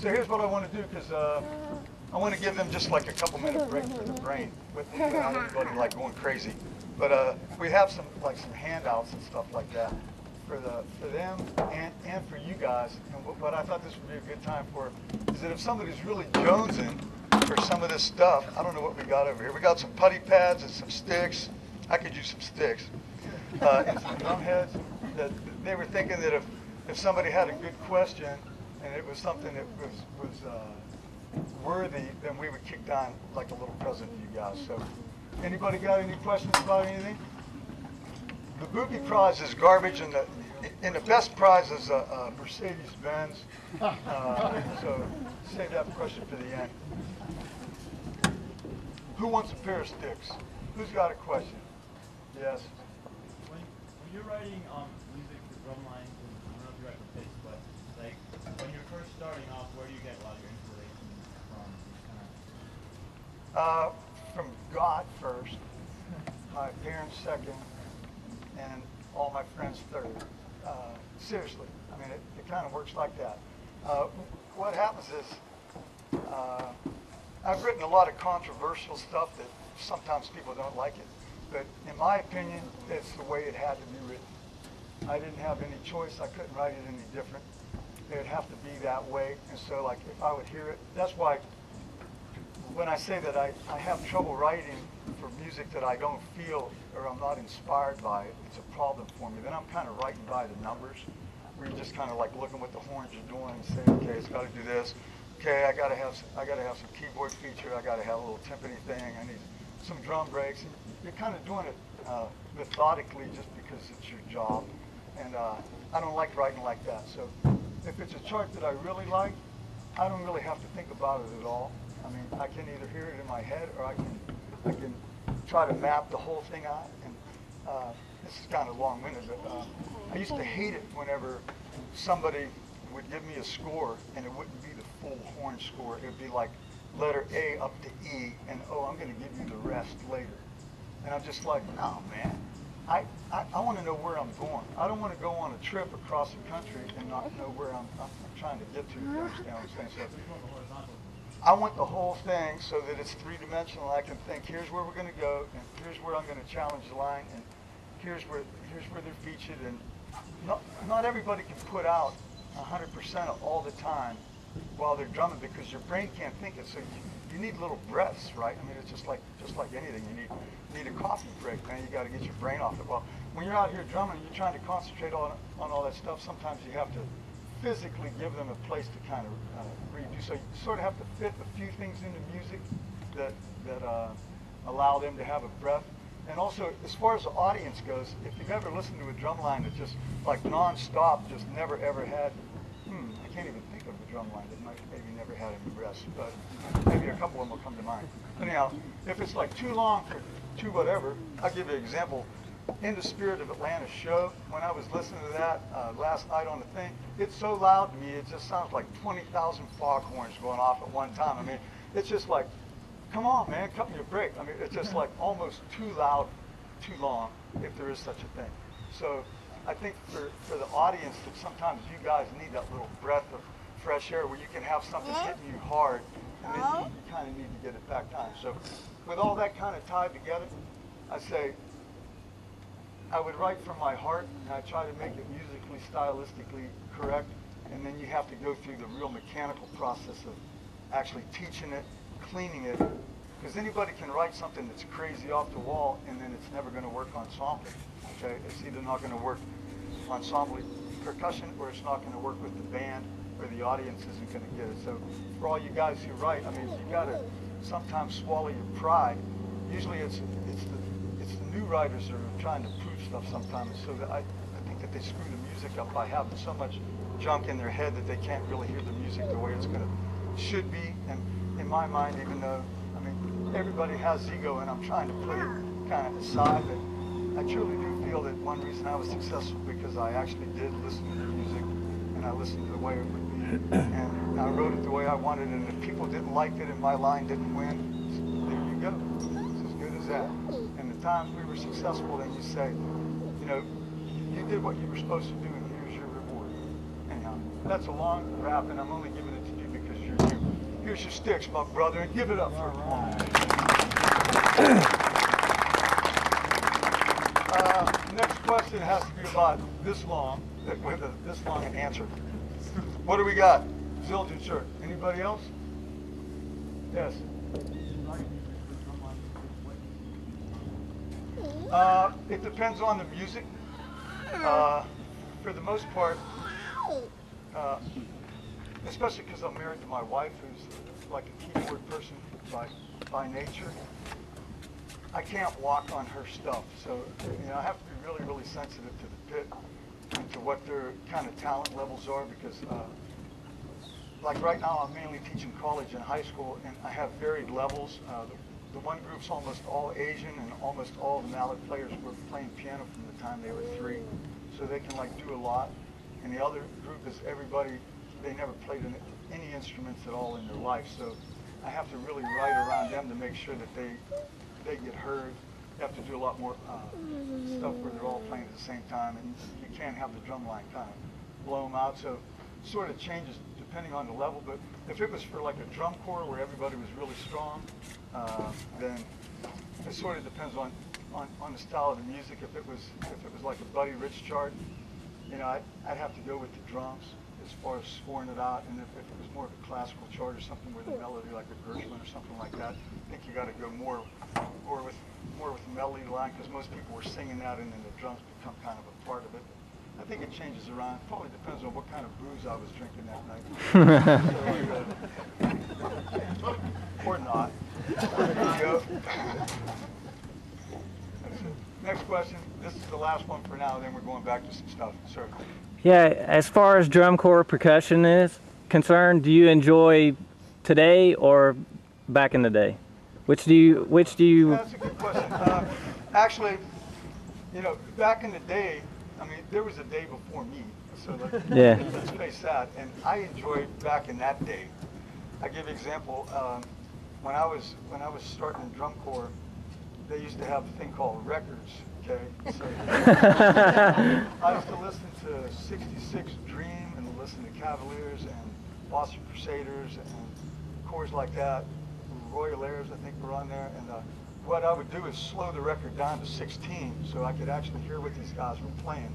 So here's what I want to do, because I want to give them just like a couple-minute break for the brain, without everybody like going crazy. But we have some handouts and stuff like that for them and for you guys. And what I thought this would be a good time for is that if somebody's really jonesing for some of this stuff, I don't know what we got over here. We got some putty pads and some sticks. I could use some sticks and some drum heads. That they were thinking that if somebody had a good question and it was something that was worthy, then we would kick down like a little present to you guys. So, anybody got any questions about anything? The booby prize is garbage, and the best prize is a Mercedes-Benz. So save that question for the end. Who wants a pair of sticks? Who's got a question? Yes. When you're writing music for drum lines, and I don't know if you write for bass, but like when you're first starting off, where do you get a lot of your inspiration from? From God first, my parents second, and all my friends third. Seriously, I mean, it kind of works like that. What happens is, I've written a lot of controversial stuff that sometimes people don't like it, but in my opinion, it's the way it had to be written. I didn't have any choice. I couldn't write it any different. It would have to be that way, and so like if I would hear it, that's why when I say that I have trouble writing for music that I don't feel or I'm not inspired by it, it's a problem for me. Then I'm kind of writing by the numbers, where you're just kind of like looking what the horns are doing and saying, okay, it's got to do this. Okay, I gotta have some keyboard feature. I gotta have a little timpani thing. I need some drum breaks. And you're kind of doing it methodically just because it's your job. And I don't like writing like that. So if it's a chart that I really like, I don't really have to think about it at all. I mean, I can either hear it in my head or I can try to map the whole thing out. And this is kind of long-winded, but I used to hate it whenever somebody would give me a score and it wouldn't be the full horn score. It would be like letter A up to E, and oh, I'm going to give you the rest later. And I'm just like, no, man. I want to know where I'm going. I don't want to go on a trip across the country and not know where I'm trying to get to. You understand what I'm saying? So I want the whole thing so that it's three-dimensional. I can think, here's where we're going to go, and here's where I'm going to challenge the line, and here's where they're featured. And not everybody can put out 100% all the time while they're drumming, because your brain can't think it. So you need little breaths, right? I mean, it's just like anything. You need a coffee break, man. You got to get your brain off it. Well, when you're out here drumming, you're trying to concentrate on all that stuff. Sometimes you have to physically give them a place to kind of redo. So you sort of have to fit a few things into music that allow them to have a breath. And also, as far as the audience goes, if you've ever listened to a drum line that just like non-stop, just never ever had, I can't even think of a drum line that maybe never had any rest, but maybe a couple of them will come to mind. Anyhow, if it's like too long for too whatever, I'll give you an example. In the Spirit of Atlanta show, when I was listening to that last night on the thing, it's so loud to me, it just sounds like 20,000 foghorns going off at one time. I mean, it's just like, come on, man, cut me a break. I mean, it's just like almost too loud, too long, if there is such a thing. So I think for the audience, that sometimes you guys need that little breath of fresh air where you can have something hitting you hard, and then you kind of need to get it back time. So with all that kind of tied together, I say, I would write from my heart, and I try to make it musically, stylistically correct, and then you have to go through the real mechanical process of actually teaching it, cleaning it, because anybody can write something that's crazy off the wall, and then it's never going to work ensemble. Okay, it's either not going to work ensemble percussion, or it's not going to work with the band, or the audience isn't going to get it. So for all you guys who write, I mean, you got to sometimes swallow your pride. Usually it's the new writers that are trying to prove stuff sometimes, so that I think that they screw the music up by having so much junk in their head that they can't really hear the music the way it's should be. And in my mind, even though, I mean, everybody has ego, and I'm trying to put it kind of aside, but I truly do feel that one reason I was successful because I actually did listen to the music, and I listened to the way it would be, and I wrote it the way I wanted it, and if people didn't like it and my line didn't win, there you go. It's as good as that. And the times we were successful, then you say, you know, you did what you were supposed to do, and here's your reward. Anyhow, that's a long rap, and I'm only giving it to you because Here's your sticks, my brother, and give it up for next question has to be about this long, with this long an answer. What do we got? Zildjian shirt. Anybody else? Yes. It depends on the music. For the most part, especially because I'm married to my wife, who's like a keyboard person by nature, I can't walk on her stuff. So, you know, I have to be really, really sensitive to the pit and to what their kind of talent levels are, because like right now I'm mainly teaching college and high school, and I have varied levels. The one group's almost all Asian, and almost all the mallet players were playing piano from the time they were 3, so they can like do a lot. And the other group is everybody, they never played any instruments at all in their life, so I have to really write around them to make sure that they get heard. You have to do a lot more stuff where they're all playing at the same time, and you can't have the drum line kind of blow them out, so it sort of changes depending on the level. But if it was for like a drum corps where everybody was really strong, then it sort of depends on the style of the music. If it was like a Buddy Rich chart, you know, I'd have to go with the drums as far as scoring it out. And if it was more of a classical chart or something with a melody like a Gershwin or something like that, I think you got to go more with the melody line, because most people were singing that, and then the drums become kind of a part of it. I think it changes around. It probably depends on what kind of booze I was drinking that night. Or not. There you go. That's it. Next question. This is the last one for now, then we're going back to some stuff. Sir. Yeah, as far as drum corps percussion is concerned, do you enjoy today or back in the day? Which do you? That's a good question. Actually, you know, back in the day, I mean, there was a day before me, so like, yeah. Let's face that. And I enjoyed back in that day. I give you an example. When I was starting in drum corps, they used to have a thing called records. Okay, so I used to listen to '66 Dream and listen to Cavaliers and Boston Crusaders and corps like that. Royal Airs, I think, were on there. And what I would do is slow the record down to 16 so I could actually hear what these guys were playing.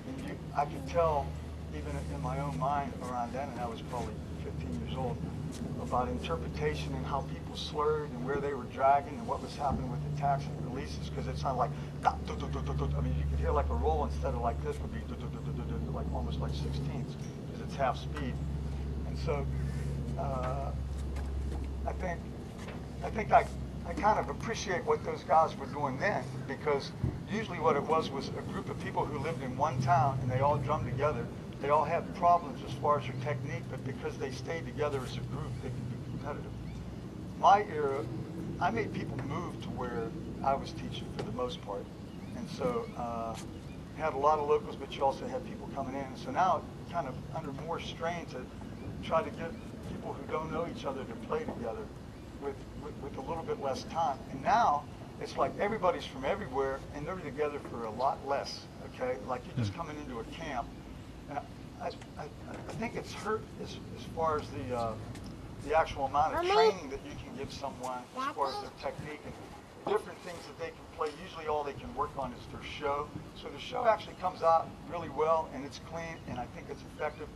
And I could tell, even in my own mind around then, and I was probably 15 years old, about interpretation and how people slurred and where they were dragging and what was happening with attacks and releases, because it sounded like, I mean, you could hear like a roll instead of like this would be like almost like 16ths, because it's half speed. And so I think I kind of appreciate what those guys were doing then, because usually what it was a group of people who lived in one town and they all drummed together. They all had problems as far as their technique, but because they stayed together as a group, they could be competitive. My era, I made people move to where I was teaching for the most part. And so you had a lot of locals, but you also had people coming in. So now kind of under more strain to try to get people who don't know each other to play together with a little bit less time. And now it's like everybody's from everywhere and they're together for a lot less, okay? Like you're just coming into a camp. And I think it's hurt as far as the actual amount of training that you can give someone as far as their technique and different things that they can play. Usually all they can work on is their show. So the show actually comes out really well and it's clean and I think it's effective.